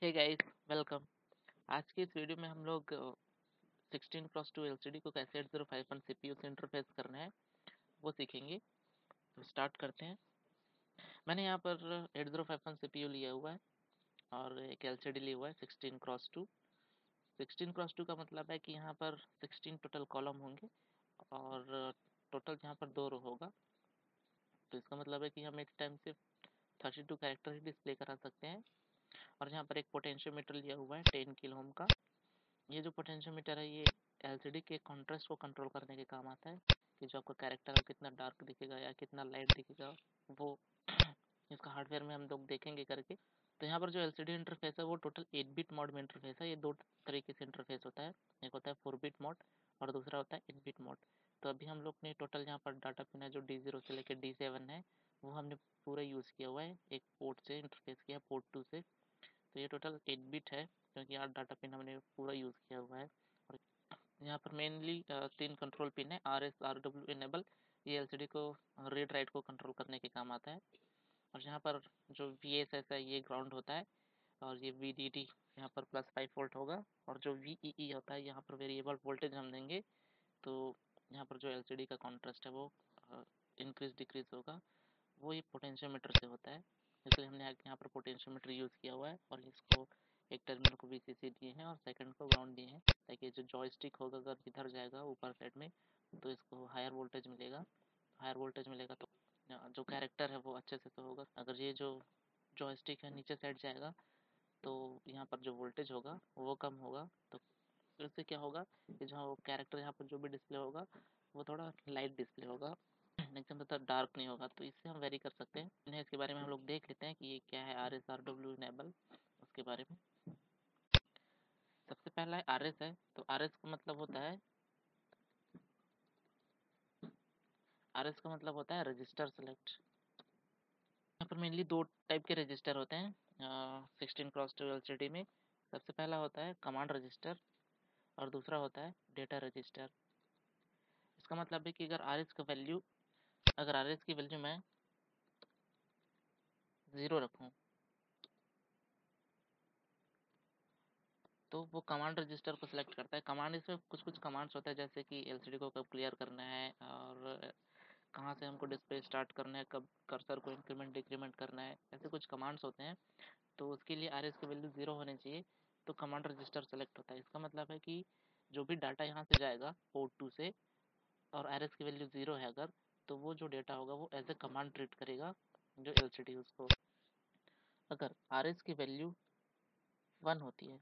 Hey guys, welcome. आज की इस वीडियो में हम लोग 16x2 एलसीडी को कैसे 8051 सीपीयू से इंटरफेस करना है वो सीखेंगे। तो स्टार्ट करते हैं। मैंने यहाँ पर 8051 सीपीयू लिया हुआ है और एक एलसीडी लिया हुआ है 16x2। 16x2 का मतलब है कि यहाँ पर 16 टोटल कॉलम होंगे और टोटल यहाँ पर 2 रो होगा। तो इसका मतलब है कि हम एक टाइम से 32 कैरेक्टर ही डिस्प्ले करा सकते हैं। और यहाँ पर एक पोटेंशियोमीटर लिया हुआ है 10 किलो ओम का। ये जो पोटेंशियोमीटर है ये एलसीडी के कॉन्ट्रास्ट को कंट्रोल करने के काम आता है कि जो आपका कैरेक्टर है कितना डार्क दिखेगा या कितना लाइट दिखेगा वो इसका हार्डवेयर में हम लोग देखेंगे करके। तो यहाँ पर जो एलसीडी इंटरफेस है वो टोटल 8 बिट मोड में इंटरफेस है। ये दो तरीके से इंटरफेस होता है, एक होता है 4 बिट मोड और दूसरा होता है 8 बिट मोड। तो अभी हम लोग ने टोटल यहाँ पर डाटा पिन है जो D0 से लेकर D7 है वो हमने पूरा यूज़ किया हुआ है, एक पोर्ट से इंटरफेस किया पोर्ट 2 से। तो ये टोटल 8 बिट है क्योंकि 8 डाटा पिन हमने पूरा यूज़ किया हुआ है। और यहाँ पर मेनली 3 कंट्रोल पिन है, RS RW इनेबल। ये एलसीडी को रीड राइट को कंट्रोल करने के काम आता है। और यहाँ पर जो VSS है ये ग्राउंड होता है और ये VDD यहाँ पर +5 वोल्ट होगा। और जो VEE होता है यहाँ पर वेरिएबल वोल्टेज हम देंगे। तो यहाँ पर जो एलसीडी का कॉन्ट्रास्ट है वो इंक्रीज डिक्रीज होगा, वो ये पोटेंशियोमीटर से होता है। इसलिए हमने यहाँ पर पोटेंशियोमीटर यूज़ किया हुआ है और इसको एक टर्मिनल को VCC दिए हैं और सेकंड को ग्राउंड दिए हैं ताकि जो जॉयस्टिक होगा अगर इधर जाएगा ऊपर साइड में तो इसको हायर वोल्टेज मिलेगा। हायर वोल्टेज मिलेगा तो जो कैरेक्टर है वो अच्छे से तो होगा। अगर ये जो जॉयस्टिक है नीचे साइड जाएगा तो यहाँ पर जो वोल्टेज होगा वो कम होगा। तो इससे क्या होगा कि जो कैरेक्टर यहाँ पर जो भी डिस्प्ले होगा वो थोड़ा लाइट डिस्प्ले होगा, एकदम ज़्यादा डार्क नहीं होगा। तो इससे हम वेरी कर सकते हैं। इन्हें इसके बारे में हम लोग देख लेते हैं कि ये क्या है RS RW इनेबल, उसके बारे में। सबसे पहला है RS है। तो RS का मतलब होता है रजिस्टर सेलेक्ट। यहाँ पर मेनली 2 टाइप के रजिस्टर होते हैं 16x2 एलसीडी में। सबसे पहला होता है कमांड रजिस्टर और दूसरा होता है डेटा रजिस्टर। इसका मतलब है कि अगर RS की वैल्यू मैं 0 रखूँ तो वो कमांड रजिस्टर को सिलेक्ट करता है। कमांड इसमें कुछ कुछ कमांड्स होता है जैसे कि एलसीडी को कब क्लियर करना है और कहाँ से हमको डिस्प्ले स्टार्ट करना है, कब कर्सर को इंक्रीमेंट डिक्रीमेंट करना है, ऐसे कुछ कमांड्स होते हैं। तो उसके लिए RS की वैल्यू 0 होनी चाहिए तो कमांड रजिस्टर सेलेक्ट होता है। इसका मतलब है कि जो भी डाटा यहाँ से जाएगा पोर्ट 2 से और RS की वैल्यू 0 है अगर, तो वो जो डेटा होगा वो एज ए कमांड ट्रीट करेगा जो एलसीडी उसको। अगर RS की वैल्यू 1 होती है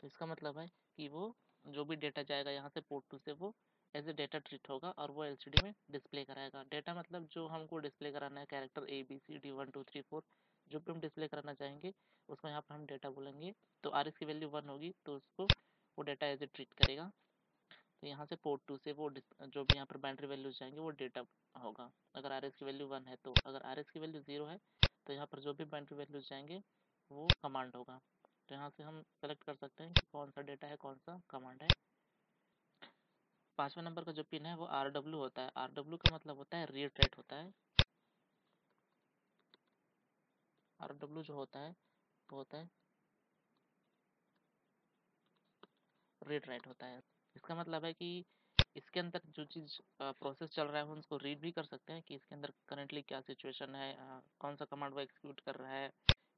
तो इसका मतलब है कि वो जो भी डेटा जाएगा यहाँ से पोर्ट 2 से वो एज ए डेटा ट्रीट होगा और वो एलसीडी में डिस्प्ले कराएगा। डेटा मतलब जो हमको डिस्प्ले कराना है, कैरेक्टर ABCD 1 2 3 4 जो भी हम डिस्प्ले कराना चाहेंगे उसको यहाँ पर हम डेटा बोलेंगे। तो RS की वैल्यू 1 होगी तो उसको वो डेटा एज ए ट्रीट करेगा। तो यहाँ से पोर्ट 2 से वो जो भी यहाँ पर बाइनरी वैल्यूज जाएंगे वो डेटा होगा। अगर RS की वैल्यू 1 है तो, अगर RS की वैल्यू 0 है तो यहाँ पर जो भी बाइनरी वैल्यूज जाएंगे वो कमांड होगा। तो यहाँ से हम सेलेक्ट कर सकते हैं कि कौन सा डेटा है कौन सा कमांड है। 5वें नंबर का जो पिन है वो RW होता है। RW का मतलब होता है रीड राइट होता है। RW जो होता है वो होता है रीड राइट होता है। इसका मतलब है कि इसके अंदर जो चीज़ प्रोसेस चल रहा है हम उसको रीड भी कर सकते हैं कि इसके अंदर करेंटली क्या सिचुएशन है, कौन सा कमांड वो एग्जीक्यूट कर रहा है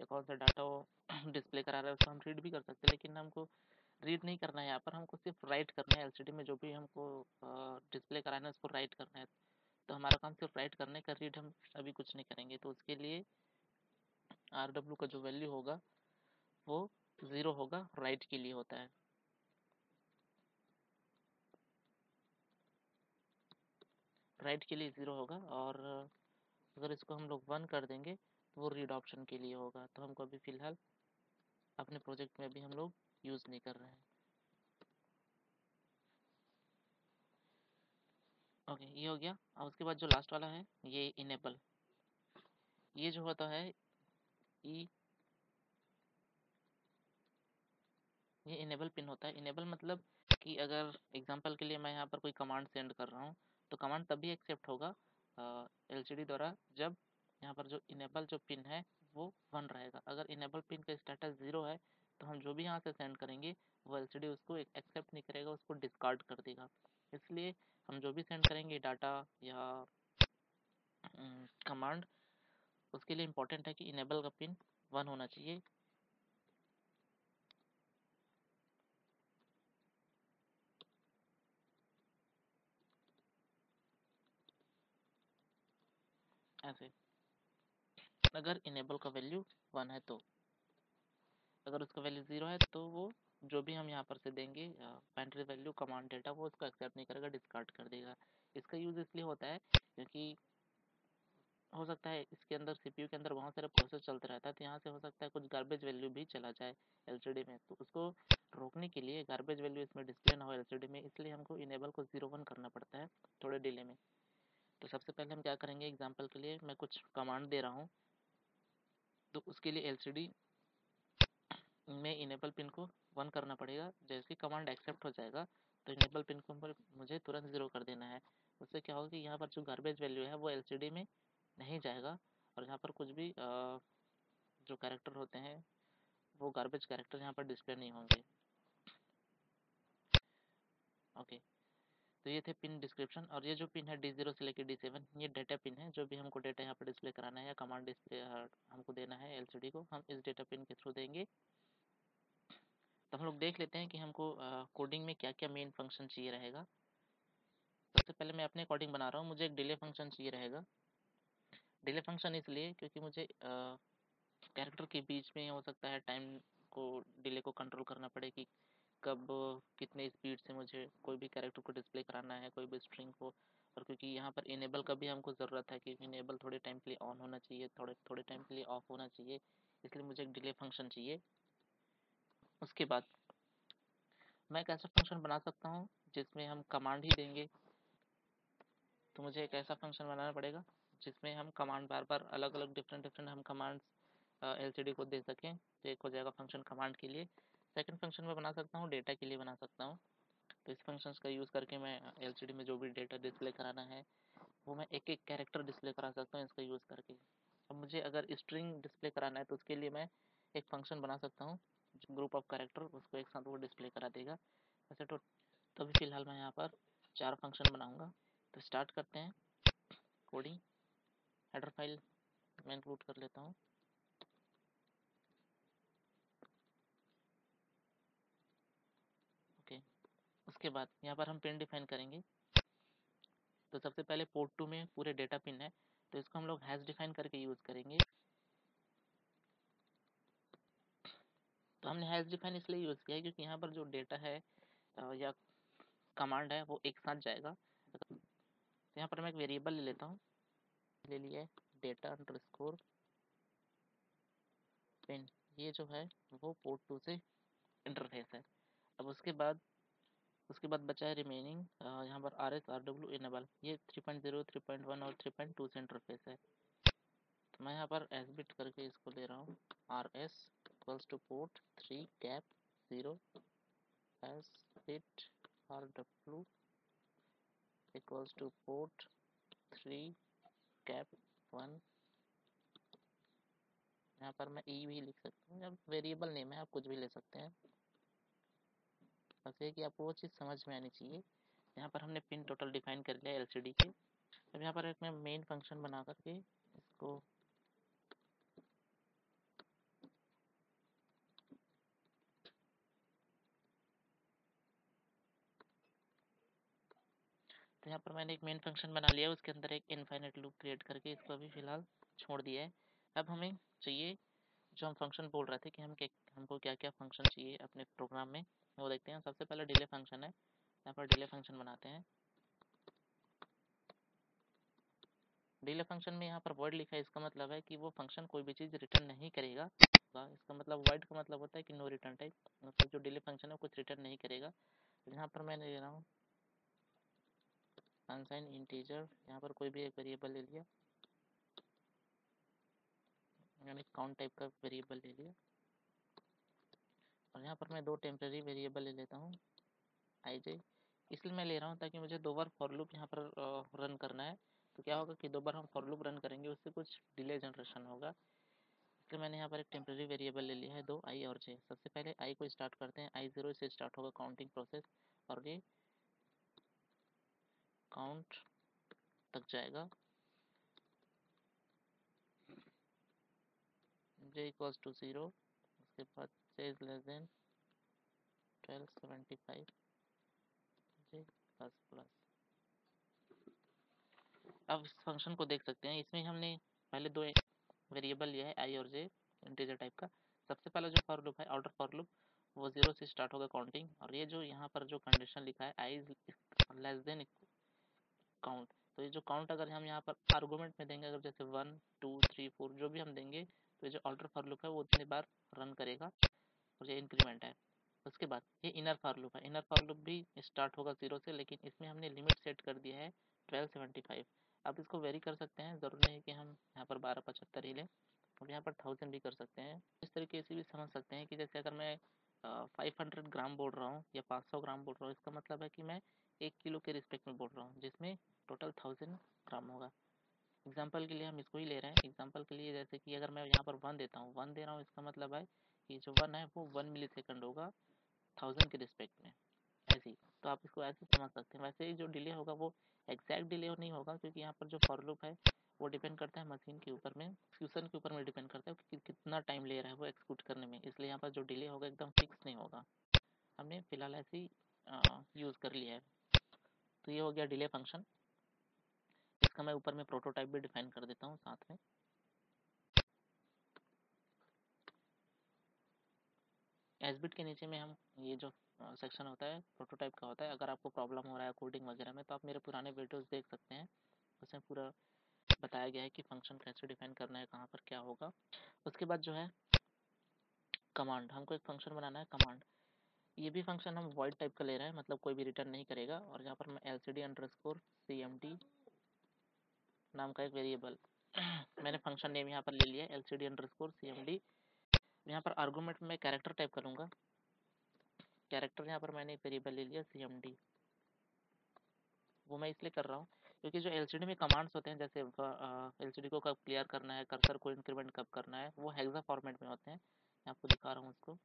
या कौन सा डाटा वो डिस्प्ले करा रहा है, उसको हम रीड भी कर सकते हैं। लेकिन हमको रीड नहीं करना है, यहाँ पर हमको सिर्फ राइट करना है। एलसीडी में जो भी हमको डिस्प्ले कराना है उसको राइट करना है। तो हमारा काम सिर्फ राइट करने का, रीड हम अभी कुछ नहीं करेंगे। तो उसके लिए RW का जो वैल्यू होगा वो 0 होगा, राइट के लिए होता है। राइट के लिए 0 होगा और अगर इसको हम लोग 1 कर देंगे तो वो रीड ऑप्शन के लिए होगा। तो हमको अभी फ़िलहाल अपने प्रोजेक्ट में अभी हम लोग यूज़ नहीं कर रहे हैं। ओके, ये हो गया। और उसके बाद जो लास्ट वाला है ये इनेबल। ये जो होता है ई ये इनेबल पिन होता है। इनेबल मतलब कि अगर एग्जांपल के लिए मैं यहाँ पर कोई कमांड सेंड कर रहा हूँ तो कमांड तभी एक्सेप्ट होगा एलसीडी द्वारा जब यहाँ पर जो इनेबल जो पिन है वो 1 रहेगा। अगर इनेबल पिन का स्टेटस 0 है तो हम जो भी यहाँ से सेंड करेंगे वो एलसीडी उसको एक्सेप्ट नहीं करेगा, उसको डिस्कार्ड कर देगा। इसलिए हम जो भी सेंड करेंगे डाटा या कमांड, उसके लिए इम्पोर्टेंट है कि इनेबल का पिन 1 होना चाहिए। ऐसे अगर इनेबल का वैल्यू 1 है तो, अगर उसका वैल्यू 0 है तो वो जो भी हम यहाँ पर से देंगे बाइनरी वैल्यू कमांड डेटा, वो उसको एक्सेप्ट नहीं करेगा, डिस्कार्ड कर देगा। इसका यूज़ इसलिए होता है क्योंकि हो सकता है इसके अंदर सीपीयू के अंदर बहुत सारे प्रोसेस चलते रहता है, तो यहाँ से हो सकता है कुछ गार्बेज वैल्यू भी चला जाए एलसीडी में। तो उसको रोकने के लिए गार्बेज वैल्यू इसमें डिस्प्ले ना हो एलसीडी में, इसलिए हमको इनेबल को 0 1 करना पड़ता है थोड़े डिले में। तो सबसे पहले हम क्या करेंगे, एग्जाम्पल के लिए मैं कुछ कमांड दे रहा हूँ, तो उसके लिए एलसीडी में इनेबल पिन को 1 करना पड़ेगा। जैसे कमांड एक्सेप्ट हो जाएगा तो इनेबल पिन को मुझे तुरंत 0 कर देना है। उससे क्या होगा कि यहाँ पर जो गार्बेज वैल्यू है वो एलसीडी में नहीं जाएगा, और यहाँ पर कुछ भी जो कैरेक्टर होते हैं वो गार्बेज कैरेक्टर यहाँ पर डिस्प्ले नहीं होंगे। ओके, तो ये थे पिन डिस्क्रिप्शन। और ये जो पिन है D0 से लेकर D7, ये डेटा पिन है, जो भी हमको डेटा यहाँ पर डिस्प्ले कराना है या कमांड डिस्प्ले हमको देना है एलसीडी को, हम इस डेटा पिन के थ्रू देंगे। तो हम लोग देख लेते हैं कि हमको कोडिंग में क्या क्या मेन फंक्शन चाहिए रहेगा। सबसे पहले मैं अपने अकॉर्डिंग बना रहा हूँ, मुझे एक डिले फंक्शन चाहिए रहेगा। डिले फंक्शन इसलिए क्योंकि मुझे कैरेक्टर के बीच में हो सकता है टाइम को, डिले को कंट्रोल करना पड़े कि कब कितने स्पीड से मुझे कोई भी कैरेक्टर को डिस्प्ले कराना है, कोई भी स्ट्रिंग को। और क्योंकि यहाँ पर इनेबल का भी हमको ज़रूरत है कि इनेबल थोड़े टाइम के लिए ऑन होना चाहिए, थोड़े थोड़े टाइम के लिए ऑफ होना चाहिए, इसलिए मुझे एक डिले फंक्शन चाहिए। उसके बाद मैं एक ऐसा फंक्शन बना सकता हूँ जिसमें हम कमांड ही देंगे। तो मुझे एक ऐसा फंक्शन बनाना पड़ेगा जिसमें हम कमांड बार बार अलग अलग डिफरेंट हम कमांड्स एलसीडी को दे सकें। तो एक हो जाएगा फंक्शन कमांड के लिए। सेकंड फंक्शन मैं बना सकता हूँ डेटा के लिए बना सकता हूँ। तो इस फंक्शंस का यूज़ करके मैं एलसीडी में जो भी डेटा डिस्प्ले कराना है वो मैं एक एक कैरेक्टर डिस्प्ले करा सकता हूँ इसका यूज़ करके। अब मुझे अगर स्ट्रिंग डिस्प्ले कराना है तो उसके लिए मैं एक फंक्शन बना सकता हूँ जो ग्रुप ऑफ कैरेक्टर उसको एक साथ वो डिस्प्ले करा देगा। वैसे तो अभी फ़िलहाल मैं यहाँ पर 4 फंक्शन बनाऊँगा। तो स्टार्ट करते हैं कोडिंग। हेडर फाइल मैं इंक्लूड कर लेता हूँ। ओके, उसके बाद यहाँ पर हम पिन डिफाइन करेंगे। तो सबसे पहले पोर्ट 2 में पूरे डेटा पिन है, तो इसको हम लोग हैश डिफाइन करके यूज़ करेंगे। तो हमने हैश डिफाइन इसलिए यूज़ किया है क्योंकि यहाँ पर जो डेटा है या कमांड है वो एक साथ जाएगा। तो यहाँ पर मैं एक वेरिएबल ले लेता हूँ, ले लिया डेटा अंडरस्कोर पिन। ये जो है वो पोर्ट 2 से इंटरफेस है। अब उसके बाद बचा है रिमेनिंग, यहाँ पर RS RW इनेबल, ये 3.0 3.1 और 3.2 से इंटरफेस है। तो मैं यहाँ पर एस बिट करके इसको ले रहा हूँ, RS equals two port 3 gap 0, S bit RW equals two port 3 gap 1। यहाँ पर मैं ई भी लिख सकता हूँ, अब वेरिएबल नेम है, आप कुछ भी ले सकते हैं, बस ये कि आपको वो चीज़ समझ में आनी चाहिए। यहाँ पर हमने पिन टोटल डिफाइन कर लिया एलसीडी के। अब यहाँ पर एक मैं मेन फंक्शन बना करके इसको तो यहाँ पर मैंने एक मेन फंक्शन बना लिया, उसके अंदर एक इनफाइनाइट लूप क्रिएट करके इसको अभी फ़िलहाल छोड़ दिया है। अब हमें चाहिए जो हम फंक्शन बोल रहे थे कि हमको क्या क्या फंक्शन चाहिए अपने प्रोग्राम में, वो देखते हैं। सबसे पहले डिले फंक्शन है, यहाँ पर डिले फंक्शन बनाते हैं। डिले फंक्शन में यहाँ पर वर्ड लिखा है, इसका मतलब है कि वो फंक्शन कोई भी चीज़ रिटर्न नहीं करेगा। इसका मतलब वाइड का मतलब होता है कि नो रिटर्न टाइप, मतलब जो डिले फंक्शन है कुछ रिटर्न नहीं करेगा। यहाँ पर मैंने ले रहा हूँ अनसाइन इंटीजर, यहाँ पर कोई भी एक वेरिएबल ले लिया, मैंने काउंट टाइप का वेरिएबल ले लिया। और यहाँ पर मैं 2 टेम्परेरी वेरिएबल ले लेता हूँ IJ। इसलिए मैं ले रहा हूँ ताकि मुझे 2 बार फॉर लूप यहाँ पर रन करना है। तो क्या होगा कि 2 बार हम फॉर लूप रन करेंगे, उससे कुछ डिले जनरेशन होगा। इसलिए मैंने यहाँ पर एक टेम्प्रेरी वेरिएबल ले लिया है 2 i और j। सबसे पहले i को स्टार्ट करते हैं, i 0 से स्टार्ट होगा काउंटिंग प्रोसेस और ये काउंट तक जाएगा। j इक्वल्स टू 0, उसके बाद j is less than 1275 j plus plus. अब इस फंक्शन को देख सकते हैं, इसमें हमने पहले 2 वेरिएबल लिया है i और j इंटीजर टाइप का। सबसे पहला जो फॉर लूप है आउटर फॉर लूप, वो 0 से स्टार्ट होगा काउंटिंग, और ये जो यहाँ पर जो कंडीशन लिखा है i is less than count, तो ये जो काउंट अगर हम यहाँ पर आर्गुमेंट में देंगे, अगर जैसे 1 2 3 4 जो भी हम देंगे, तो ये जो आउटर फॉर लूप है वो उतनी बार रन करेगा और ये इंक्रीमेंट है। उसके बाद ये इनर फॉर लूप है, इनर फॉर लूप भी स्टार्ट होगा 0 से, लेकिन इसमें हमने लिमिट सेट कर दिया है 1275। अब इसको वेरी कर सकते हैं, ज़रूरी नहीं कि हम यहाँ पर 1275 ही लें, और यहाँ पर 1000 भी कर सकते हैं। इस तरीके से भी समझ सकते हैं कि जैसे अगर मैं 500 ग्राम बोल रहा हूँ या 500 ग्राम बोल रहा हूँ, इसका मतलब है कि मैं 1 किलो के रिस्पेक्ट में बोल रहा हूँ, जिसमें टोटल 1000 ग्राम होगा। एग्जाम्पल के लिए हम इसको ही ले रहे हैं। एग्जाम्पल के लिए जैसे कि अगर मैं यहाँ पर 1 देता हूँ, 1 दे रहा हूँ, इसका मतलब है कि जो 1 है वो 1 मिली सेकेंड होगा 1000 के रिस्पेक्ट में, ऐसे ही। तो आप इसको ऐसे समझ सकते हैं। वैसे ही जो डिले होगा वो एग्जैक्ट डिले नहीं होगा, क्योंकि यहाँ पर जो फॉर लूप है वो डिपेंड करता है मशीन के ऊपर में, एक्सक्यूशन के ऊपर में डिपेंड करता है कि कितना टाइम ले रहा है वो एक्सक्यूट करने में, इसलिए यहाँ पर जो डिले होगा एकदम फिक्स नहीं होगा। हमने फिलहाल ऐसे ही यूज़ कर लिया है। तो ये हो गया डिले फंक्शन। इसका मैं ऊपर में प्रोटोटाइप भी डिफाइन कर देता हूँ साथ में। एसबिट के नीचे में हम ये जो सेक्शन होता है प्रोटोटाइप का होता है, अगर आपको प्रॉब्लम हो रहा है कोडिंग वगैरह में, तो आप मेरे पुराने वीडियोस देख सकते हैं, उसमें पूरा बताया गया है कि फंक्शन कैसे डिफाइन करना है, कहाँ पर क्या होगा। उसके बाद जो है कमांड, हमको एक फंक्शन बनाना है कमांड। ये भी फंक्शन हम वॉइड टाइप का ले रहे हैं, मतलब कोई भी रिटर्न नहीं करेगा। और यहाँ पर मैं LCD_CMD नाम का एक वेरिएबल मैंने फंक्शन नेम यहाँ पर ले लिया है LCD_CMD। यहाँ पर आर्गूमेंट में कैरेक्टर टाइप करूँगा। कैरेक्टर यहाँ पर मैंने एक वेरिएबल ले लिया CMD। वो मैं इसलिए कर रहा हूँ क्योंकि जो LCD में कमांड्स होते हैं, जैसे LCD को कब क्लियर करना है, कर्सर को इंक्रीमेंट कब करना है, वो हेक्सा फॉर्मेट में होते हैं। मैं आपको दिखा रहा हूँ उसको।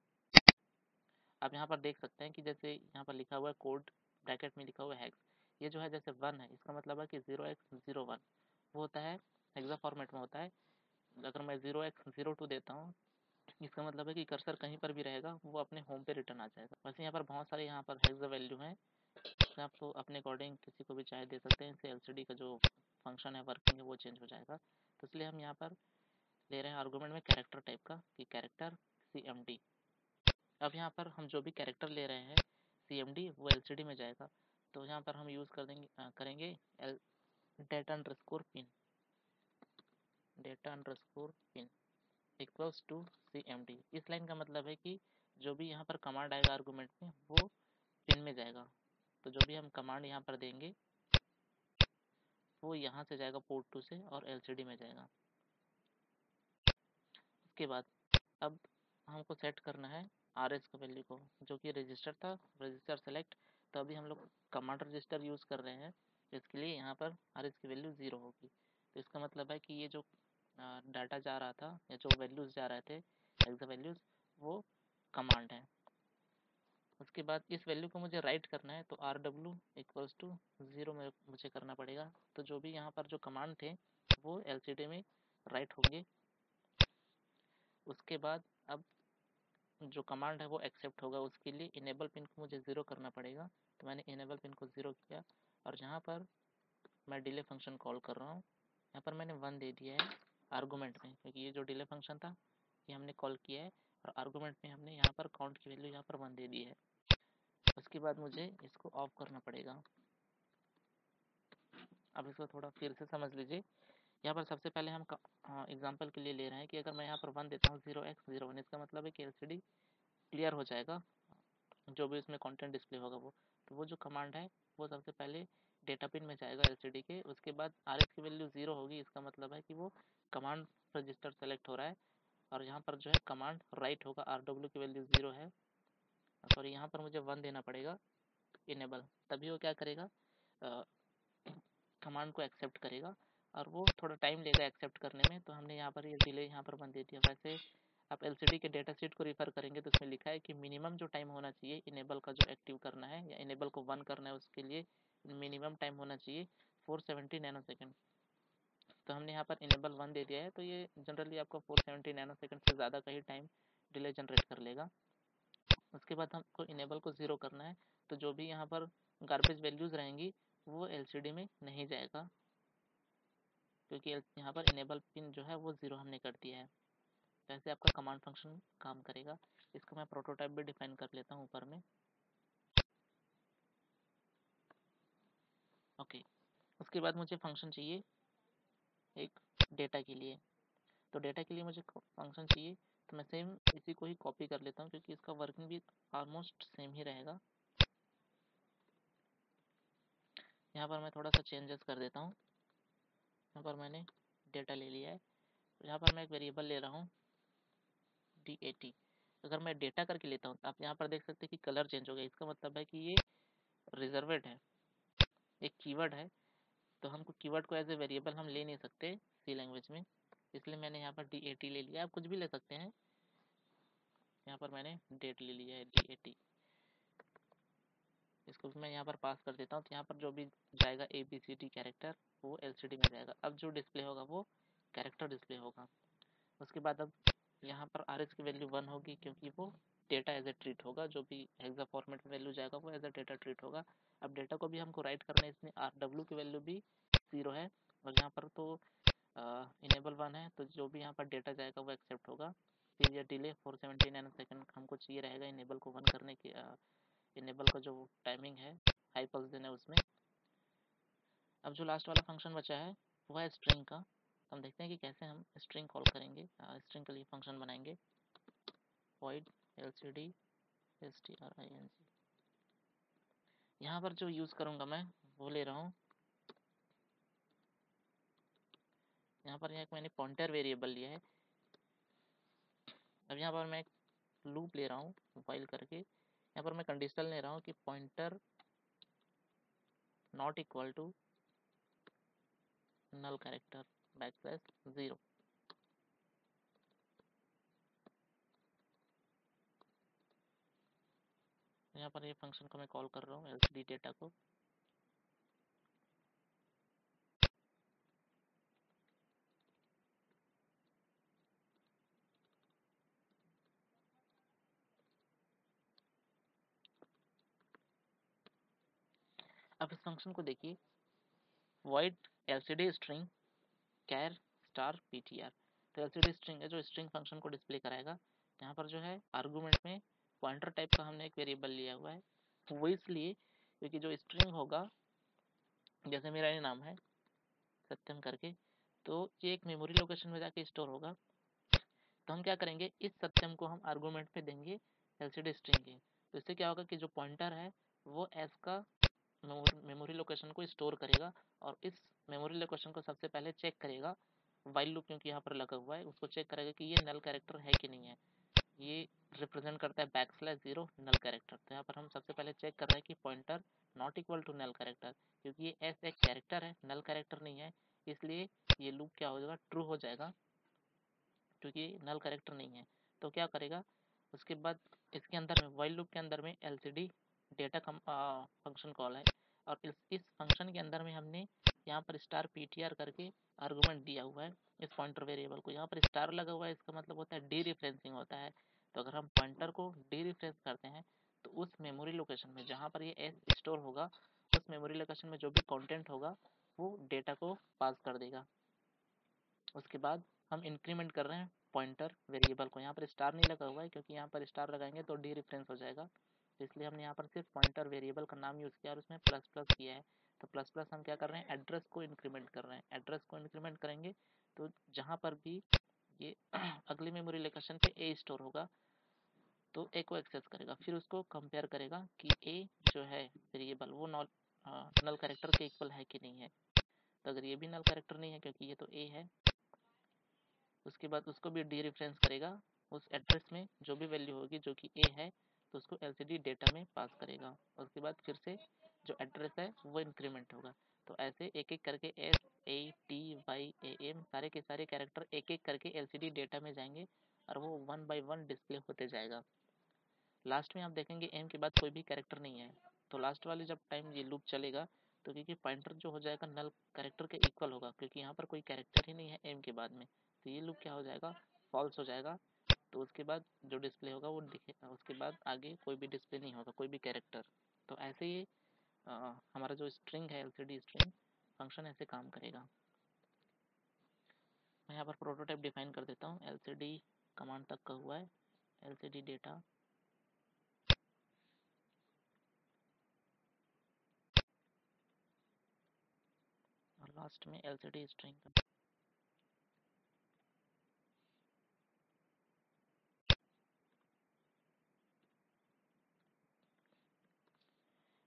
आप यहाँ पर देख सकते हैं कि जैसे यहाँ पर लिखा हुआ है कोड, ब्रैकेट में लिखा हुआ है हेक्स। ये जो है जैसे 1 है, इसका मतलब है कि 0x01 वो होता है हेक्सा फॉर्मेट में होता है। अगर मैं 0x02 देता हूँ, इसका मतलब है कि कर्सर कहीं पर भी रहेगा वो अपने होम पे रिटर्न आ जाएगा। वैसे यहाँ पर बहुत सारे यहाँ पर हेक्सा वैल्यू हैं, आप तो अपने अकॉर्डिंग किसी को भी चाहे दे सकते हैं। इससे LCD का जो फंक्शन है वर्किंग है वो चेंज हो जाएगा। तो इसलिए हम यहाँ पर ले रहे हैं आर्गूमेंट में कैरेक्टर टाइप का, कि कैरेक्टर CMD। अब यहाँ पर हम जो भी कैरेक्टर ले रहे हैं CMD वो LCD में जाएगा। तो यहाँ पर हम यूज़ करेंगे data_pin, data_pin equals to CMD। इस लाइन का मतलब है कि जो भी यहाँ पर कमांड आएगा आर्गूमेंट में वो पिन में जाएगा। तो जो भी हम कमांड यहाँ पर देंगे वो यहाँ से जाएगा पोर्ट 2 से और LCD में जाएगा। उसके बाद अब हमको सेट करना है RS का वैल्यू को, जो कि रजिस्टर था, रजिस्टर सेलेक्ट। तो अभी हम लोग कमांड रजिस्टर यूज़ कर रहे हैं, इसके लिए यहाँ पर RS की वैल्यू 0 होगी। तो इसका मतलब है कि ये जो डाटा जा रहा था या जो वैल्यूज़ जा रहे थे एक्सा वैल्यूज़, वो कमांड है। उसके बाद इस वैल्यू को मुझे राइट करना है, तो RW इक्वल्स टू 0 में मुझे करना पड़ेगा। तो जो भी यहाँ पर जो कमांड थे वो LCD में राइट होंगे। उसके बाद अब जो कमांड है वो एक्सेप्ट होगा, उसके लिए इनेबल पिन को मुझे 0 करना पड़ेगा। तो मैंने इनेबल पिन को 0 किया, और जहाँ पर मैं डिले फंक्शन कॉल कर रहा हूँ यहाँ पर मैंने 1 दे दिया है आर्गूमेंट में, क्योंकि ये जो डिले फंक्शन था ये हमने कॉल किया है, और आर्गूमेंट में हमने यहाँ पर काउंट की वैल्यू यहाँ पर 1 दे दी है। उसके बाद मुझे इसको ऑफ करना पड़ेगा। अब इसको थोड़ा फिर से समझ लीजिए। यहाँ पर सबसे पहले हम एग्जांपल के लिए ले रहे हैं कि अगर मैं यहाँ पर 1 देता हूँ 0x01, इसका मतलब है कि LCD क्लियर हो जाएगा, जो भी इसमें कंटेंट डिस्प्ले होगा वो। तो वो जो कमांड है वो सबसे पहले डेटा पिन में जाएगा LCD के। उसके बाद RS की वैल्यू 0 होगी, इसका मतलब है कि वो कमांड रजिस्टर सेलेक्ट हो रहा है, और यहाँ पर जो है कमांड राइट होगा, RW की वैल्यू 0 है, सॉरी यहाँ पर मुझे 1 देना पड़ेगा इनेबल, तभी वो क्या करेगा, कमांड को एक्सेप्ट करेगा। और वो थोड़ा टाइम लेगा एक्सेप्ट करने में, तो हमने यहाँ पर ये डिले यहाँ पर बंद दे दिया। वैसे आप एलसीडी के डेटा शीट को रिफ़र करेंगे तो उसमें लिखा है कि मिनिमम जो टाइम होना चाहिए इनेबल का, जो एक्टिव करना है या इनेबल को 1 करना है, उसके लिए मिनिमम टाइम होना चाहिए 470 नैनो सेकेंड। तो हमने यहाँ पर इनेबल 1 दे दिया है, तो ये जनरली आपको 470 नैनो सेकेंड से ज़्यादा का ही टाइम डिले जनरेट कर लेगा। उसके बाद हमको इनेबल को 0 करना है, तो जो भी यहाँ पर गार्बेज वैल्यूज़ रहेंगी वो एलसीडी में नहीं जाएगा, क्योंकि यहाँ पर इनेबल पिन जो है वो 0 हमने कर दिया है। वैसे आपका कमांड फंक्शन काम करेगा। इसको मैं प्रोटोटाइप भी डिफाइन कर लेता हूँ ऊपर में। ओके, उसके बाद मुझे फंक्शन चाहिए एक डेटा के लिए। तो डेटा के लिए मुझे फंक्शन चाहिए, तो मैं सेम इसी को ही कॉपी कर लेता हूँ, क्योंकि इसका वर्किंग भी ऑलमोस्ट सेम ही रहेगा। यहाँ पर मैं थोड़ा सा चेंजेस कर देता हूँ। यहाँ पर मैंने डेटा ले लिया है, तो यहाँ पर मैं एक वेरिएबल ले रहा हूँ DAT। अगर मैं डेटा करके लेता हूँ तो आप यहाँ पर देख सकते हैं कि कलर चेंज हो गया। इसका मतलब है कि ये रिजर्वेड है, एक कीवर्ड है, तो हमको कीवर्ड को एज ए वेरिएबल हम ले नहीं सकते सी लैंग्वेज में, इसलिए मैंने यहाँ पर DAT ले लिया। आप कुछ भी ले सकते हैं, यहाँ पर मैंने डेट ले लिया है DAT। इसको मैं यहाँ पर पास कर देता हूँ, तो यहाँ पर जो भी जाएगा ABCD कैरेक्टर वो LCD में जाएगा। अब जो डिस्प्ले होगा वो कैरेक्टर डिस्प्ले होगा। उसके बाद अब यहाँ पर RH की वैल्यू 1 होगी, क्योंकि वो डेटा एज ए ट्रीट होगा। जो भी हेक्सा फॉर्मेट में वैल्यू जाएगा वो एज ए डेटा ट्रीट होगा। अब डेटा को भी हमको राइट करना है, इसमें RW की वैल्यू भी 0 है, और यहाँ पर तो इनेबल 1 है, तो जो भी यहाँ पर डेटा जाएगा वो एक्सेप्ट होगा। फिर ये डिले 470 नैनो सेकेंड हमको चाहिए रहेगा इनेबल को 1 करने की। इनेबल का जो टाइमिंग है हाई पल्स देना है उसमें। अब जो लास्ट वाला फंक्शन बचा है वो है स्ट्रिंग का। हम देखते हैं कि कैसे हम स्ट्रिंग कॉल करेंगे। स्ट्रिंग के लिए फंक्शन बनाएंगे void lcd string। यहाँ पर जो यूज़ करूँगा मैं वो ले रहा हूँ, यहाँ पर एक मैंने पॉइंटर वेरिएबल लिया है। अब यहाँ पर मैं एक लूप ले रहा हूँ व्हाइल करके। यहाँ पर मैं कंडीशनल ले रहा हूँ कि pointer not equal to null character \0। यहाँ पर ये फंक्शन को मैं कॉल कर रहा हूँ एलसीडी डेटा को। अब इस फंक्शन को देखिए, void lcd string char star ptr। तो एलसीडी स्ट्रिंग है जो स्ट्रिंग फंक्शन को डिस्प्ले कराएगा। यहाँ पर जो है आर्गूमेंट में पॉइंटर टाइप का हमने एक वेरिएबल लिया हुआ है, वो इसलिए क्योंकि जो स्ट्रिंग होगा, जैसे मेरा ये नाम है सत्यम करके, तो ये एक मेमोरी लोकेशन में जाके स्टोर होगा। तो हम क्या करेंगे, इस सत्यम को हम आर्गूमेंट में देंगे एलसीडी स्ट्रिंग के। तो इससे क्या होगा कि जो पॉइंटर है वो एस का मेमोरी लोकेशन को स्टोर करेगा, और इस मेमोरी लोकेशन को सबसे पहले चेक करेगा। वाइल लूप क्योंकि यहाँ पर लगा हुआ है, उसको चेक करेगा कि ये नल कैरेक्टर है कि नहीं है। ये रिप्रेजेंट करता है \0 नल कैरेक्टर। तो यहाँ पर हम सबसे पहले चेक कर रहे हैं कि pointer not equal to null character, क्योंकि ये एस एक कैरेक्टर है, नल कैरेक्टर नहीं है, इसलिए ये लूप क्या हो जाएगा, ट्रू हो जाएगा, क्योंकि नल कैरेक्टर नहीं है। तो क्या करेगा, उसके बाद इसके अंदर में वाइल लूप के अंदर में एलसीडी डेटा फंक्शन कॉल है, और इस फंक्शन के अंदर में हमने यहाँ पर स्टार पीटीआर करके आर्गूमेंट दिया हुआ है इस पॉइंटर वेरिएबल को। यहाँ पर स्टार लगा हुआ है, इसका मतलब होता है डी रिफरेंसिंग होता है। तो अगर हम पॉइंटर को डी रिफरेंस करते हैं तो उस मेमोरी लोकेशन में जहाँ पर ये एस स्टोर होगा, उस मेमोरी लोकेशन में जो भी कंटेंट होगा वो डेटा को पास कर देगा। उसके बाद हम इंक्रीमेंट कर रहे हैं पॉइंटर वेरिएबल को। यहाँ पर स्टार नहीं लगा हुआ है, क्योंकि यहाँ पर स्टार लगाएंगे तो डी रेफरेंस हो जाएगा, इसलिए हमने यहाँ पर सिर्फ पॉइंटर वेरिएबल का नाम यूज़ किया और उसमें प्लस प्लस किया है। तो प्लस प्लस हम क्या कर रहे हैं, एड्रेस को इंक्रीमेंट कर रहे हैं। एड्रेस को इंक्रीमेंट करेंगे तो जहाँ पर भी ये अगली मेमोरी लोकेशन पे ए स्टोर होगा तो ए को एक्सेस करेगा, फिर उसको कंपेयर करेगा कि ए जो है वेरिएबल वो नल कैरेक्टर के इक्वल है कि नहीं है। तो अगर ये भी नल कैरेक्टर नहीं है क्योंकि ये तो ए है, उसके बाद उसको भी डी रेफरेंस करेगा, उस एड्रेस में जो भी वैल्यू होगी जो कि ए है तो उसको एलसीडी डेटा में पास करेगा। उसके बाद फिर से जो एड्रेस है वो इंक्रीमेंट होगा। तो ऐसे एक एक करके SATYAM सारे के सारे कैरेक्टर एक एक करके LCD डेटा में जाएंगे और वो 1 बाय 1 डिस्प्ले होते जाएगा। लास्ट में आप देखेंगे M के बाद कोई भी कैरेक्टर नहीं है, तो लास्ट वाले जब टाइम ये लूप चलेगा तो क्योंकि पॉइंटर जो हो जाएगा नल कैरेक्टर के इक्वल होगा, क्योंकि यहाँ पर कोई कैरेक्टर ही नहीं है M के बाद में, तो ये लूप क्या हो जाएगा, फॉल्स हो जाएगा। तो उसके बाद जो डिस्प्ले होगा वो दिखेगा, उसके बाद आगे कोई भी डिस्प्ले नहीं होगा, कोई भी कैरेक्टर। तो ऐसे ही हमारा जो स्ट्रिंग है LCD स्ट्रिंग फंक्शन ऐसे काम करेगा। मैं यहाँ पर प्रोटोटाइप डिफाइन कर देता हूँ। LCD कमांड तक का हुआ है, LCD डेटा और लास्ट में LCD स्ट्रिंग का।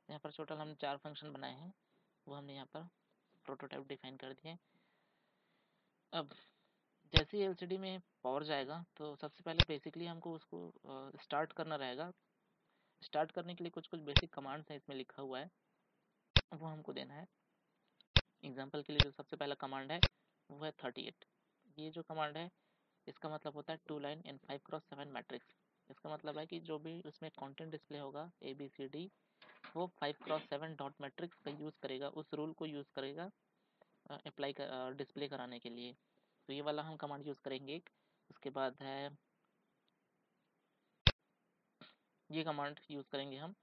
यहाँ पर टोटल हमने 4 फंक्शन बनाए हैं, वो हमने यहाँ पर प्रोटोटाइप डिफाइन कर दिए। अब जैसे ही LCD में पावर जाएगा तो सबसे पहले बेसिकली हमको उसको स्टार्ट करना रहेगा। स्टार्ट करने के लिए कुछ कुछ बेसिक कमांड्स हैं इसमें लिखा हुआ है, वो हमको देना है। एग्जांपल के लिए जो सबसे पहला कमांड है वो है 38। ये जो कमांड है इसका मतलब होता है 2 लाइन इन 5x7 मैट्रिक्स। इसका मतलब है कि जो भी उसमें कंटेंट डिस्प्ले होगा ABCD वो 5x7 डॉट मैट्रिक्स का यूज़ करेगा, उस रूल को यूज़ करेगा अप्लाई कर डिस्प्ले कराने के लिए। तो ये वाला हम कमांड यूज़ करेंगे एक। उसके बाद है ये कमांड यूज़ करेंगे हम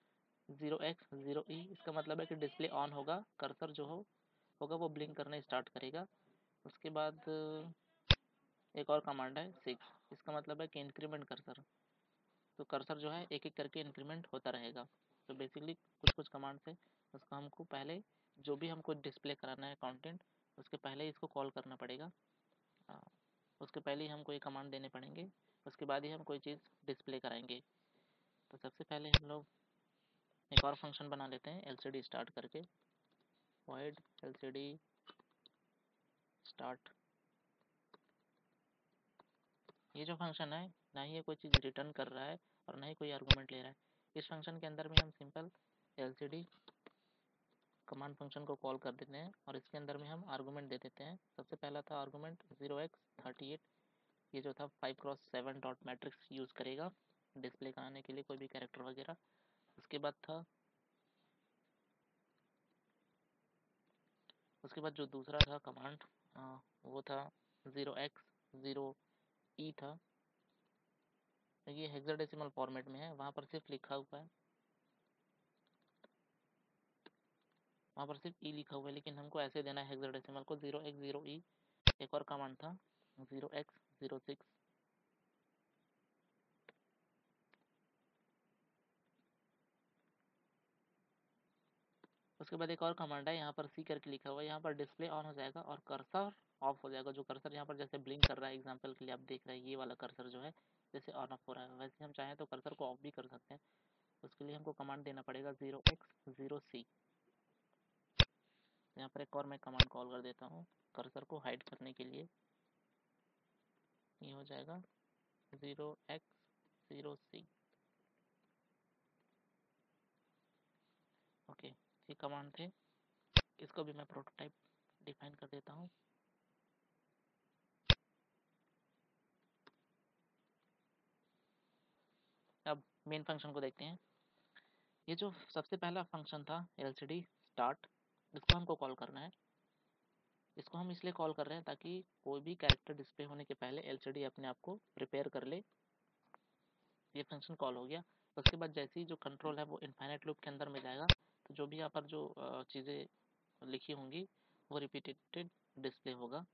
0x0e। इसका मतलब है कि डिस्प्ले ऑन होगा, कर्सर जो होगा वो ब्लिंक करना स्टार्ट करेगा। उसके बाद एक और कमांड है 6। इसका मतलब है कि इंक्रीमेंट कर्सर, तो कर्सर जो है एक एक करके इंक्रीमेंट होता रहेगा। तो बेसिकली कुछ कुछ कमांड्स है, उसका हमको पहले जो भी हमको डिस्प्ले कराना है कंटेंट उसके पहले इसको कॉल करना पड़ेगा। उसके पहले ही हमको ये कमांड देने पड़ेंगे, उसके बाद ही हम कोई चीज़ डिस्प्ले कराएंगे। तो सबसे पहले हम लोग एक और फंक्शन बना लेते हैं LCD स्टार्ट करके, void LCD स्टार्ट। ये जो फंक्शन है ना ही ये कोई चीज़ रिटर्न कर रहा है और ना ही कोई आर्गूमेंट ले रहा है। इस फंक्शन के अंदर में हम सिंपल LCD कमांड फंक्शन को कॉल कर देते हैं और इसके अंदर में हम आर्गूमेंट दे देते हैं। सबसे पहला था आर्गूमेंट 0x38, ये जो था 5x7 डॉट मैट्रिक्स यूज़ करेगा डिस्प्ले कराने के लिए कोई भी कैरेक्टर वगैरह। उसके बाद जो दूसरा था कमांड वो था 0x0e था। ये हेक्साडेसिमल फॉर्मेट में है, वहाँ पर सिर्फ लिखा हुआ है, वहाँ पर सिर्फ ई लिखा हुआ है, लेकिन हमको ऐसे देना है हेक्साडेसिमल को 0x0e। एक और कमांड था 0x06। उसके बाद एक और कमांड है, यहाँ पर सी करके लिखा हुआ है, यहाँ पर डिस्प्ले ऑन हो जाएगा और कर्सर ऑफ हो जाएगा। जो कर्सर यहाँ पर जैसे ब्लिंक कर रहा है, एग्जांपल के लिए आप देख रहे हैं ये वाला कर्सर जो है जैसे ऑन ऑफ हो रहा है, वैसे हम चाहें तो कर्सर को ऑफ भी कर सकते हैं। उसके लिए हमको कमांड देना पड़ेगा 0x0c। यहाँ पर एक और मैं कमांड कॉल कर देता हूँ कर्सर को हाइड करने के लिए, ये हो जाएगा 0x0c। ओके, ये कमांड थे, इसको भी मैं प्रोटोटाइप डिफाइन कर देता हूँ। अब मेन फंक्शन को देखते हैं। ये जो सबसे पहला फंक्शन था LCD स्टार्ट, इसको हमको कॉल करना है। इसको हम इसलिए कॉल कर रहे हैं ताकि कोई भी कैरेक्टर डिस्प्ले होने के पहले LCD अपने आप को प्रिपेयर कर ले। ये फंक्शन कॉल हो गया। उसके बाद जैसे ही जो कंट्रोल है वो इनफाइनाइट लूप के अंदर में जाएगा, तो जो भी यहाँ पर जो चीज़ें लिखी होंगी वो रिपीटेड डिस्प्ले होगा।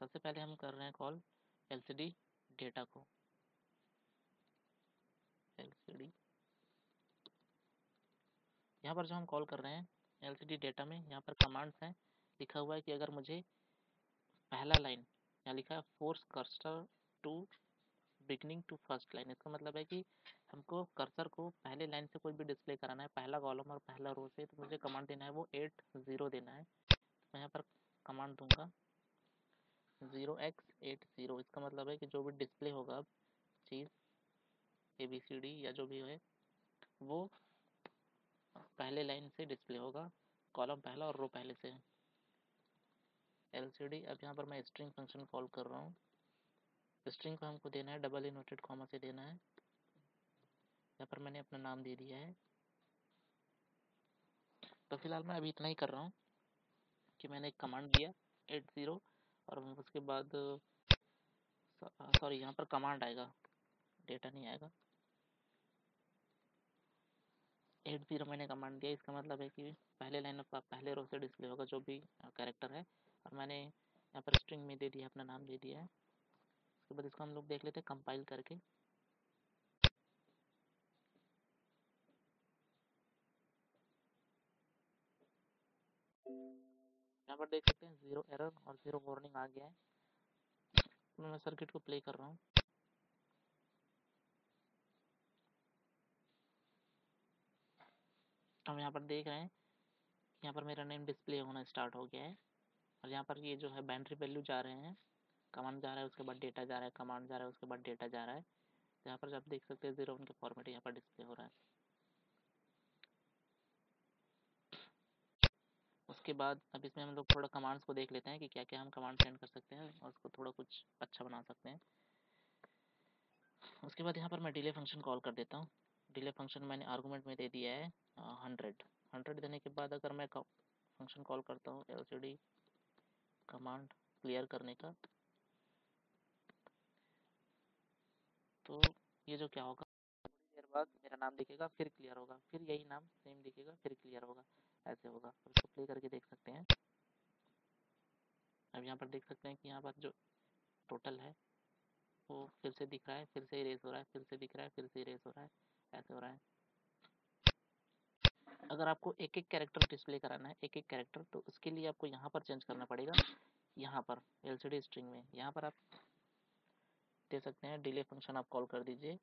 सबसे पहले हम कर रहे हैं कॉल LCD डेटा को, LCD यहाँ पर जो हम कॉल कर रहे हैं LCD डेटा में, यहाँ पर कमांड्स हैं, लिखा हुआ है कि अगर मुझे पहला लाइन यहाँ लिखा है force cursor to beginning to first line. इसका मतलब है कि हमको कर्सर को पहले लाइन से कोई भी डिस्प्ले कराना है, पहला कॉलम और पहला रो से, तो मुझे कमांड देना है वो 80 देना है। तो मैं यहाँ पर कमांड दूंगा 0x80। इसका मतलब है कि जो भी डिस्प्ले होगा अब चीज़ ABCD या जो भी है वो पहले लाइन से डिस्प्ले होगा। कॉलम पहला और रो पहले से है। LCD। अब यहाँ पर मैं स्ट्रिंग फंक्शन कॉल कर रहा हूँ। स्ट्रिंग को हमको देना है डबल इन्वर्टेड कॉमा से देना है। यहाँ पर मैंने अपना नाम दे दिया है। तो फिलहाल मैं अभी इतना ही कर रहा हूँ कि मैंने एक कमांड दिया 80 और उसके बाद सॉरी यहाँ पर कमांड आएगा, डेटा नहीं आएगा। 80 मैंने कमांड दिया, इसका मतलब है कि पहले लाइन का पहले रो से डिस्प्ले होगा जो भी कैरेक्टर है, और मैंने यहाँ पर स्ट्रिंग में दे दिया, अपना नाम दे दिया है। उसके बाद इसको हम लोग देख लेते हैं कंपाइल करके। यहाँ पर देख सकते हैं 0 एरर और 0 वार्निंग आ गया है। मैं सर्किट को प्ले कर रहा हूँ। हम यहाँ पर देख रहे हैं कि यहाँ पर मेरा नेम डिस्प्ले होना स्टार्ट हो गया है, और यहाँ पर ये जो है बाइनरी वैल्यू जा रहे हैं, कमांड जा रहा है, उसके बाद डेटा जा रहा है, कमांड जा रहा है, उसके बाद डेटा जा रहा है। तो यहाँ पर आप देख सकते हैं 0 के फॉर्मेट यहाँ पर डिस्प्ले हो रहा है। उसके बाद अब इसमें हम लोग थोड़ा कमांड्स को देख लेते हैं कि क्या क्या हम कमांड सेंड कर सकते हैं और उसको थोड़ा कुछ अच्छा बना सकते हैं। उसके बाद यहाँ पर मैं डिले फंक्शन कॉल कर देता हूँ। डिले फंक्शन मैंने आर्गूमेंट में दे दिया है 100 देने के बाद अगर मैं फंक्शन कॉल करता हूँ LCD कमांड क्लियर करने का, तो ये जो क्या होगा, थोड़ी देर बाद मेरा नाम दिखेगा, फिर क्लियर होगा, फिर यही नाम सेम दिखेगा, फिर क्लियर होगा, ऐसे होगा। अब इसको प्ले करके देख सकते हैं। अब यहाँ पर देख सकते हैं कि यहाँ पर जो टोटल है वो फिर से दिख रहा है, फिर से इरेज हो रहा है, फिर से दिख रहा है, फिर से इरेज हो रहा है, ऐसे हो रहा है। अगर आपको एक एक कैरेक्टर डिस्प्ले कराना है, एक एक कैरेक्टर, तो उसके लिए आपको यहाँ पर चेंज करना पड़ेगा। यहाँ पर LCD स्ट्रिंग में यहाँ पर आप दे सकते हैं डिले फंक्शन, आप कॉल कर दीजिए।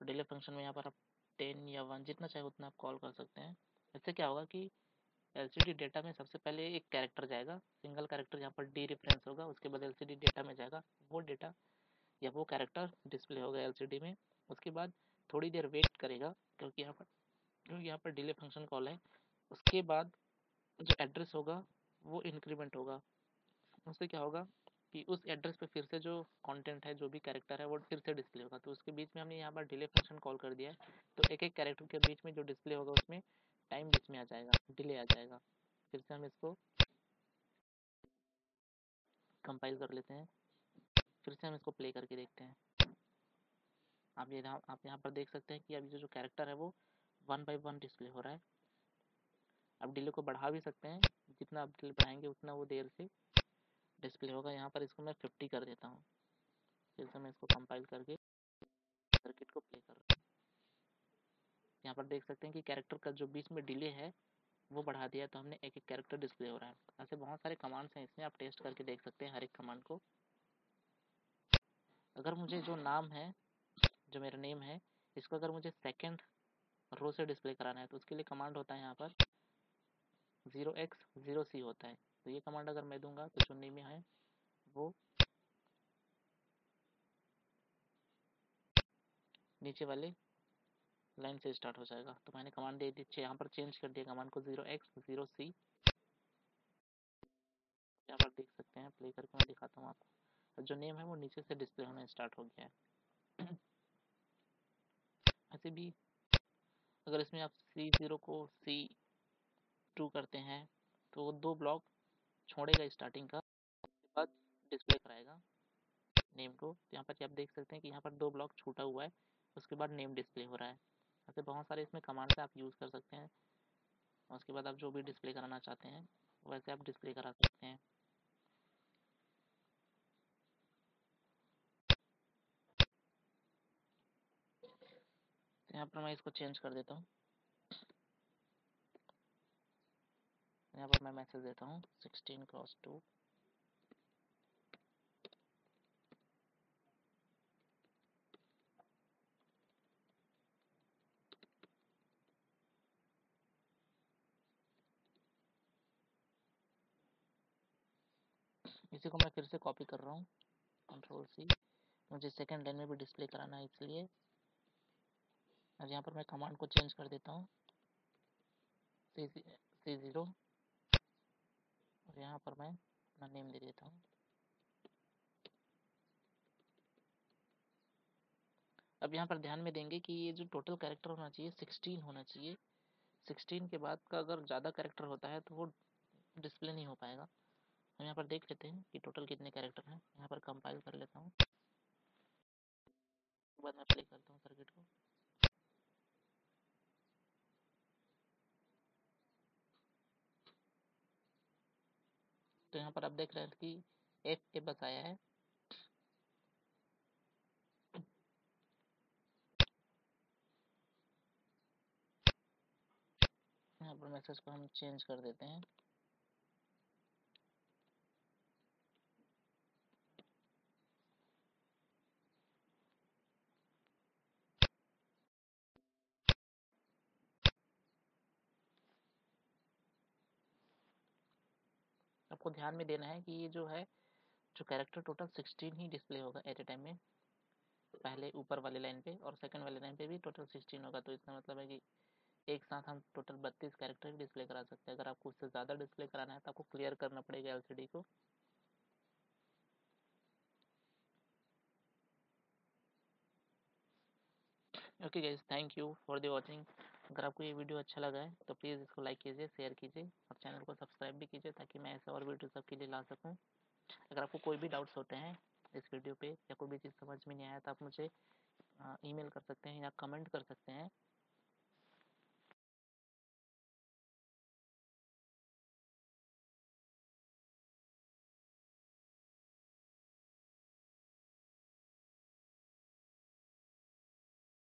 डिले फंक्शन में यहाँ पर आप 10 या 1 जितना चाहे उतना आप कॉल कर सकते हैं। इससे क्या होगा कि LCD डेटा में सबसे पहले एक कैरेक्टर जाएगा, सिंगल कैरेक्टर यहाँ पर डी रेफरेंस होगा, उसके बाद LCD डेटा में जाएगा, वो डेटा या वो कैरेक्टर डिस्प्ले होगा LCD में। उसके बाद थोड़ी देर वेट करेगा क्योंकि यहाँ पर डिले फंक्शन कॉल है। उसके बाद जो एड्रेस होगा वो इंक्रीमेंट होगा। उससे क्या होगा कि उस एड्रेस पे फिर से जो कंटेंट है, जो भी कैरेक्टर है, वो फिर से डिस्प्ले होगा। तो उसके बीच में हमने यहाँ पर डिले फंक्शन कॉल कर दिया है, तो एक एक कैरेक्टर के बीच में जो डिस्प्ले होगा उसमें टाइम बीच में आ जाएगा, डिले आ जाएगा। फिर से हम इसको कंपाइल कर लेते हैं, फिर से हम इसको प्ले करके देखते हैं। आप यहाँ पर देख सकते हैं कि अभी जो कैरेक्टर है वो 1 बाय 1 डिस्प्ले हो रहा है। अब डिले को बढ़ा भी सकते हैं, जितना आप डिले बढ़ाएंगे उतना वो देर से डिस्प्ले होगा। यहाँ पर इसको मैं 50 कर देता हूँ। फिर से मैं इसको कंपाइल करके सर्किट को प्ले कर रहा हूँ। यहाँ पर देख सकते हैं कि कैरेक्टर का जो बीच में डिले है वो बढ़ा दिया, तो हमने एक एक कैरेक्टर डिस्प्ले हो रहा है। ऐसे बहुत सारे कमांड्स हैं इसमें, आप टेस्ट करके देख सकते हैं हर एक कमांड को। अगर मुझे जो नाम है, जो मेरा नेम है, इसको अगर मुझे सेकंड रो से डिस्प्ले कराना है, तो उसके लिए कमांड होता है यहाँ पर 0x0c होता है। तो ये कमांड अगर मैं दूंगा तो जो नेम है वो नीचे वाले लाइन से स्टार्ट हो जाएगा। तो मैंने कमांड दे दी, यहाँ पर चेंज कर दिया कमांड को 0x0c। यहाँ पर देख सकते हैं, प्ले करके मैं दिखाता हूँ आपको। जो नेम है वो नीचे से डिस्प्ले होना स्टार्ट हो गया है। ऐसे भी अगर इसमें आप C0 को C2 करते हैं तो वो 2 ब्लॉक छोड़ेगा स्टार्टिंग का, उसके बाद डिस्प्ले कराएगा नेम को। तो यहाँ पर आप देख सकते हैं कि यहाँ पर 2 ब्लॉक छूटा हुआ है, उसके बाद नेम डिस्प्ले हो रहा है। ऐसे बहुत सारे इसमें कमांड्स आप यूज़ कर सकते हैं, और उसके बाद आप जो भी डिस्प्ले कराना चाहते हैं वैसे आप डिस्प्ले करा सकते हैं। तो यहाँ पर मैं इसको चेंज कर देता हूँ। यहाँ पर मैं मैसेज देता हूँ 16x2। इसी को मैं फिर से कॉपी कर रहा हूँ, Ctrl+C। मुझे सेकंड लाइन में भी डिस्प्ले कराना है इसलिए। और यहाँ पर मैं कमांड को चेंज कर देता हूँ C0 और यहाँ पर मैं अपना नेम दे देता हूँ। अब यहाँ पर ध्यान में देंगे कि ये जो टोटल कैरेक्टर होना चाहिए 16 होना चाहिए। 16 के बाद का अगर ज़्यादा कैरेक्टर होता है तो वो डिस्प्ले नहीं हो पाएगा। हम यहाँ पर देख लेते हैं कि टोटल कितने कैरेक्टर हैं। यहाँ पर कंपाइल कर लेता हूँ, बाद में प्ले करता हूँ सर्किट को। तो यहाँ पर आप देख रहे हैं कि F के बस आया है। यहाँ पर मैसेज को हम चेंज कर देते हैं। आपको ध्यान में देना है कि ये जो है जो कैरेक्टर टोटल 16 ही डिस्प्ले होगा एट ए टाइम में। पहले ऊपर वाले लाइन पे और सेकंड वाले लाइन पे भी टोटल 16 होगा। तो इसका मतलब है कि एक साथ हम टोटल 32 कैरेक्टर डिस्प्ले करा सकते हैं। अगर आपको उससे ज़्यादा डिस्प्ले कराना है तो आपको क्लियर करना पड़ेगा एलसीडी को। Okay guys, thank you for the watching. अगर आपको ये वीडियो अच्छा लगा है तो प्लीज़ इसको लाइक कीजिए, शेयर कीजिए और चैनल को सब्सक्राइब भी कीजिए ताकि मैं ऐसा और वीडियो सबके लिए ला सकूँ। अगर आपको कोई भी डाउट्स होते हैं इस वीडियो पे या कोई भी चीज़ समझ में नहीं आया तो आप मुझे ईमेल कर सकते हैं या कमेंट कर सकते हैं।